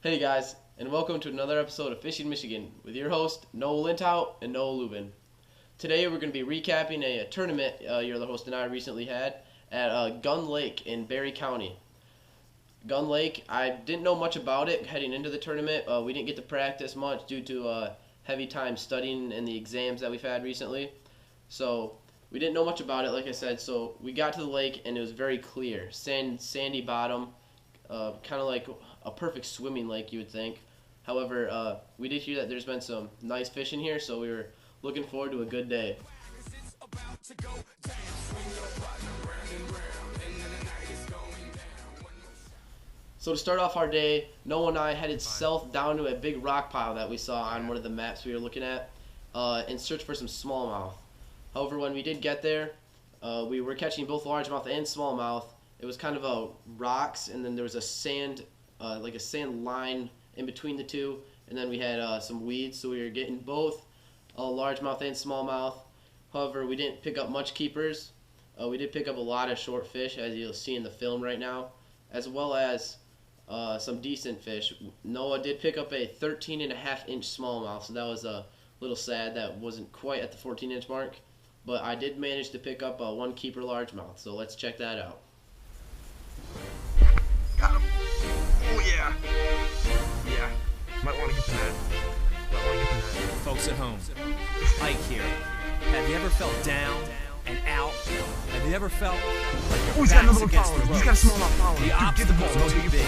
Hey guys, and welcome to another episode of Fishing Michigan with your host Noah Linthout and Noah Lubin. Today we're going to be recapping a tournament your other host and I recently had at Gun Lake in Berry County. Gun Lake, I didn't know much about it heading into the tournament. We didn't get to practice much due to heavy time studying and the exams that we've had recently. So we didn't know much about it, like I said. So we got to the lake and it was very clear, sandy bottom, kind of like a perfect swimming lake, you would think. However, we did hear that there's been some nice fishing here, so we were looking forward to a good day. So to start off our day, Noah and I headed south down to a big rock pile that we saw on one of the maps we were looking at in search for some smallmouth. However, when we did get there, we were catching both largemouth and smallmouth. It was kind of a rocks, and then there was a sand, like a sand line in between the two, and then we had some weeds, so we were getting both largemouth and smallmouth. However, we didn't pick up much keepers. We did pick up a lot of short fish, as you'll see in the film right now, as well as some decent fish. Noah did pick up a 13.5-inch smallmouth, so that was a little sad. That wasn't quite at the 14-inch mark, but I did manage to pick up one keeper largemouth, so let's check that out. Got him. Oh yeah. Yeah. Might want to get to that. Folks at home, Ike here. Have you ever felt down and out? Have you ever felt like your back's against the ropes? He's got a small following. The obstacles are too big.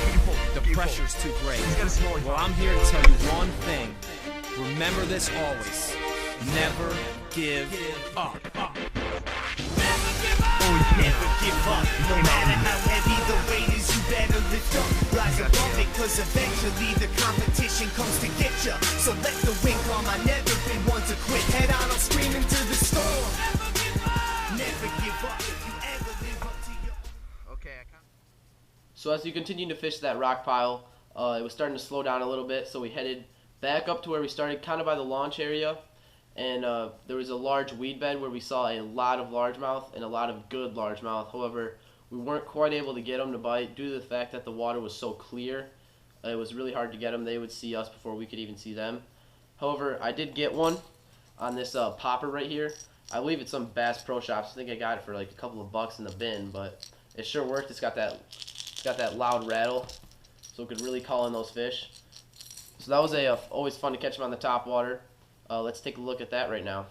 The pressure's too great. He's got a small Well, I'm here to tell you one thing. Remember this always. Never give up. Never give up, no matter how heavy the weight is, you better lift up, rise above it, cause eventually the competition comes to get ya. So let the wind come, I never been one to quit, head on, I'll scream into the storm. Never give up, if you ever live up to your... Okay, So as we continued to fish that rock pile, it was starting to slow down a little bit, so we headed back up to where we started, kind of by the launch area. And there was a large weed bed where we saw a lot of largemouth and a lot of good largemouth. However, we weren't quite able to get them to bite due to the fact that the water was so clear. It was really hard to get them. They would see us before we could even see them. However, I did get one on this popper right here. I believe it's some Bass Pro Shops. I think I got it for like a couple of bucks in the bin, but it sure worked. It's got that loud rattle, so it could really call in those fish. So that was always fun to catch them on the top water. Let's take a look at that right now.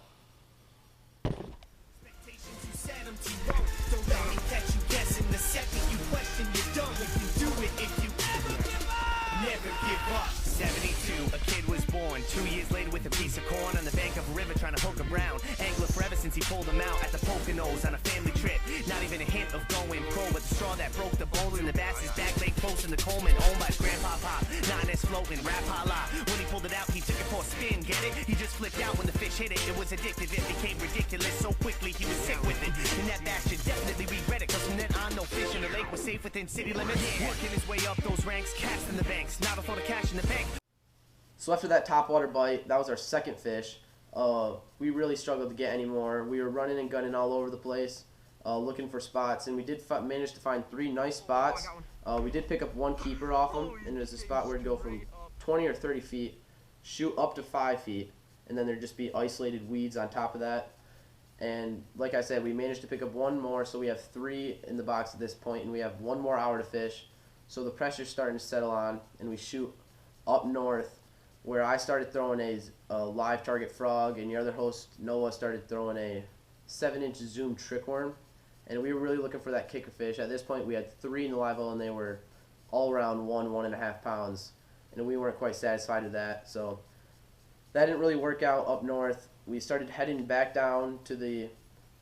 Expectations you set them to roll. Don't let me catch you guessing the second you question you're done. If you do it, if you never give up. 72, a kid was born 2 years later with a piece of corn on the bank of a river trying to hook him round. Angler forever since he pulled him out at the Poconos on a family trip. Not even a hint of going pro, but the straw that broke the boulder in the Bass's back lake close in the Coleman, owned by his grandpa Pop. 9S floating, rap holla. When he pulled it out, he took it for a spin, get it? He just flipped out when the fish hit it. It was addictive, it became ridiculous so quickly he was sick with it. And that bass should definitely regret it, cause from then on no fish in the lake was safe within city limits. Working his way up those ranks, casting the banks, not a thought of cash in the bank. So after that topwater bite, that was our second fish. We really struggled to get any more. We were running and gunning all over the place, looking for spots, and we did manage to find 3 nice spots. We did pick up 1 keeper off them, and there's a spot where it'd go from 20 or 30 feet, shoot up to 5 feet, and then there'd just be isolated weeds on top of that. And like I said, we managed to pick up 1 more, so we have 3 in the box at this point, and we have 1 more hour to fish. So the pressure's starting to settle on, and we shoot up north, where I started throwing a live target frog, and your other host, Noah, started throwing a 7-inch zoom trickworm. And we were really looking for that kicker fish. At this point, we had 3 in the live well, and they were all around 1.5 pounds. And we weren't quite satisfied with that. So that didn't really work out up north. We started heading back down to the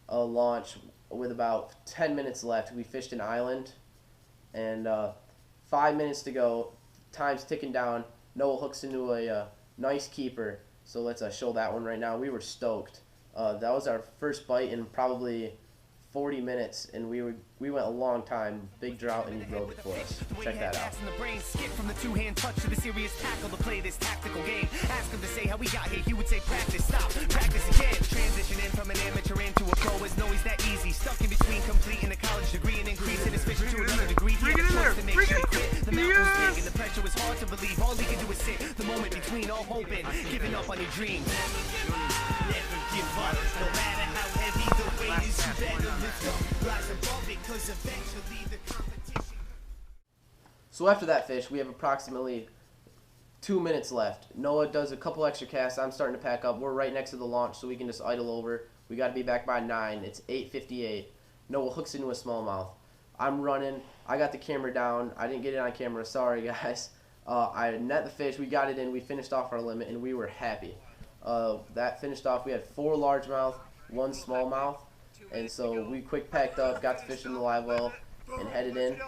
launch with about 10 minutes left. We fished an island, and 5 minutes to go. Time's ticking down. Noah hooks into a nice keeper, so let's show that one right now. We were stoked. That was our first bite in probably 40 minutes, and we went a long time. Big drought, and he rode it for us. Check that out. The brain skip from the two-hand touch to the serious tackle to play this tactical game. Ask him to say how we got here, he would say practice, stop, practice again. Transitioning from an amateur into a pro is no, he's that easy. Stuck in between completing a college degree and increasing his vision to another degree. Bring it in there. Bring it. The mountain was big and the pressure was hard to believe. All he can do is sit the moment between all hoping, giving up on your dreams. Never give up, no matter how heavy the weight is, you better lift up. Rise above it, 'cause eventually the competition. So after that fish, we have approximately 2 minutes left. Noah does a couple extra casts. I'm starting to pack up. We're right next to the launch, so we can just idle over. We got to be back by 9. It's 8:58. Noah hooks into a smallmouth. I'm running. I got the camera down. I didn't get it on camera. Sorry, guys. I net the fish. We got it in. We finished off our limit, and we were happy. That finished off. We had 4 largemouth, 1 smallmouth, and so we quick packed up, got the fish in the live well, and headed in.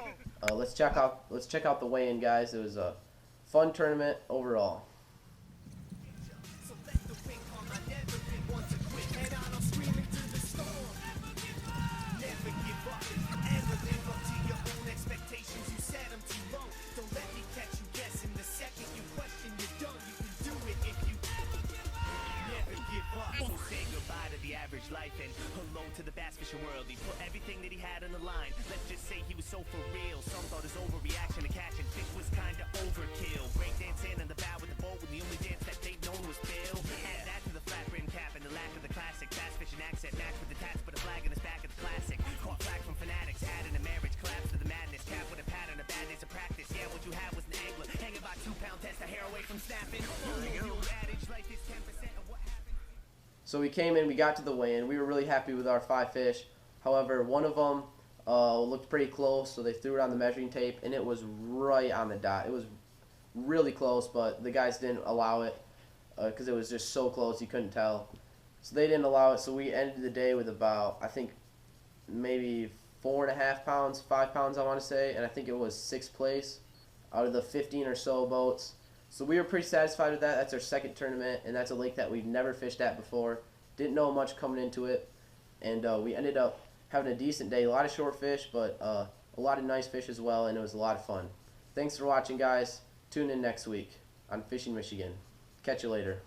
Let's check out the weigh-in, guys. It was a fun tournament overall. Life and hello to the bass fishing world. He put everything that he had on the line. Let's just say he was so for real. Some thought his overreaction to catching fish was kinda overkill. Breakdancing in the bow with the boat when the only dance that they'd known was Bill. Add that to the flat brim cap and the lack of the classic bass fishing accent match with the tats, put a flag in his back of the classic. Caught flag from fanatics, adding a marriage collapse to the madness. Cap with a pattern of bad days of practice. Yeah, what you had was an angler hanging by 2-pound test, a hair away from snapping. The old adage, life is 10% of what happened. So we came in, we got to the weigh-in. We were really happy with our 5 fish. However, one of them looked pretty close, so they threw it on the measuring tape, and it was right on the dot. It was really close, but the guys didn't allow it because it was just so close you couldn't tell. So they didn't allow it, so we ended the day with about, I think, maybe 4.5 pounds, 5 pounds I want to say, and I think it was 6th place out of the 15 or so boats. So we were pretty satisfied with that. That's our second tournament, and that's a lake that we've never fished at before. Didn't know much coming into it, and we ended up having a decent day. A lot of short fish, but a lot of nice fish as well, and it was a lot of fun. Thanks for watching, guys. Tune in next week on Fishing Michigan. Catch you later.